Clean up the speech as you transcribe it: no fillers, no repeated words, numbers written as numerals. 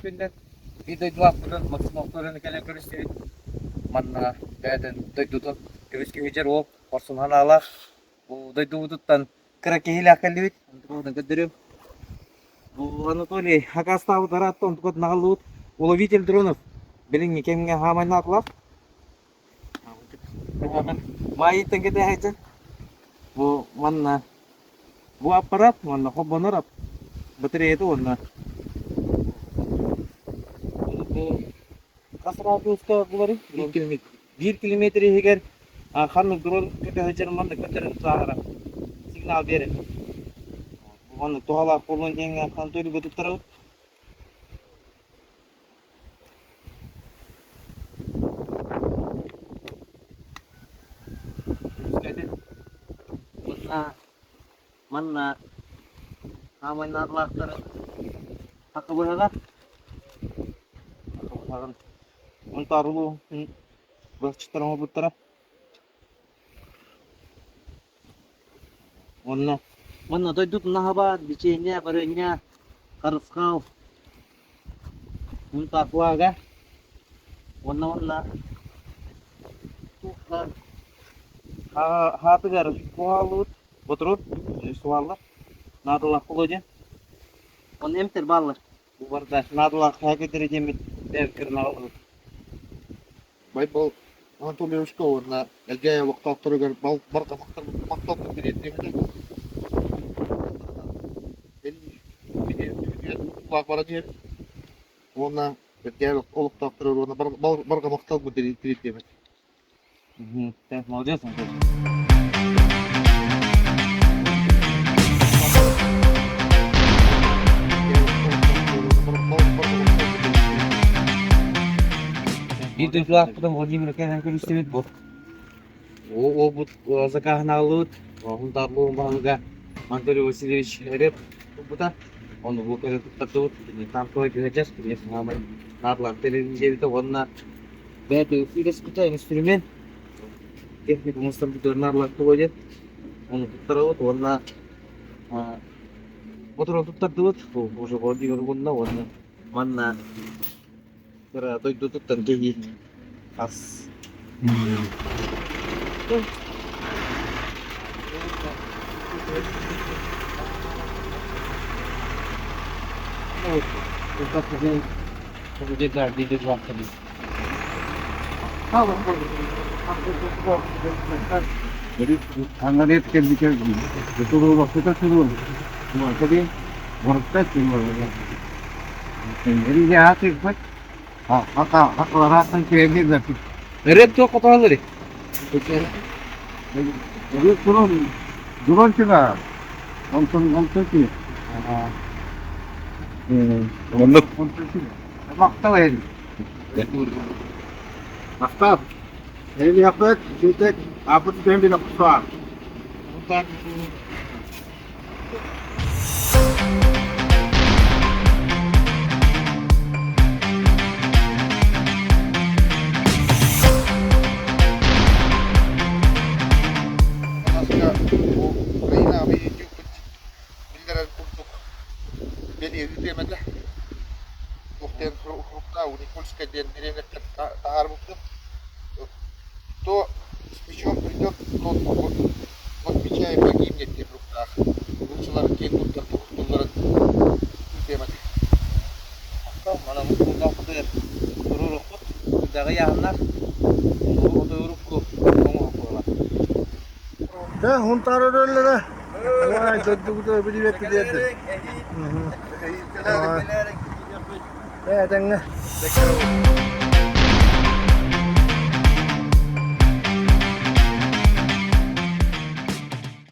günden bir de vaktinden maksimumlarını gelen görüştü. Manna beden duydu görüşke geçer o personel ala bu duydudan kıra kehil akıllı onu götürüyorum. Bu Anatoliy Hakastavı darattı onu nağlut уловитель дронов. Bilin kemge hamayna atlap. Mai tengkete haja. Bu manna bu aparat manna hobanarap. Baterai itu warna bu kasratu uska bulari 1 kilometre 1 kilometre heger kanu drone kete hajar manna kete sahara signal bere bu manna tohala polon yenga kanturi betu tarau manna manna aman narlar tar hakka bulaga Онтарулу бахчытарма буттара. Онна дойдут нахаба бичене барыня карыскау. Онтакуага. Онна хатыгар куалут ботрут суалла. Надыла кулоде. Он эмтер баллар. Bu barda nadıla hareket edeceğim devkirna alır. Байбол Анатолий Ушков на элгая вакыт турган барга мактап берет демек. Кулак бара дер. Она элгая олуктап турган барга мактап берет демек. Ты молодец, Bir de kulaklıktan Vladimir Kayhan görüştüğümüz bu. O bu zakahını alıp, onun darlığı bağlıga Anatoly Vasilyevich Rep bu da onu bu kadar tutup tam koy göreceğiz. Bir ama narlar televizyon de onunla ve de ürettikleri enstrüman teknik mustafa narlar koyacak. Onu tutup onunla motor tutup bu уже Vladimir bununla onunla manna Kira tôi tận cái gì? As. Kemudian di depan tadi. Jadi tangan itu kan bicara betul waktu itu suruh. Cuma tadi workshop cuma. Jadi dia aktif buat. Haka rahattan kıyabilir de. Rep çok kapalıdır. Jadi drone juga nonton ki. Onluk. Maktab ya. Maktab. Ini yaptık, kita apa tuh yang tidak besar. Bukan. Ukraina menuju bildiran untuk jadi demede Ukten Hrukta Никольская деревня Тахар букты то причем придет тот отмечая погибнет в Хруктах лучшилар кен туттар туттулар демede Mana bundan kadar dururuk dağı yanlar. O da urukku. Onu koylar. 자, 혼따로 올려라. 와, 저쪽도 비리 뱉기 됐대. 네, 장난.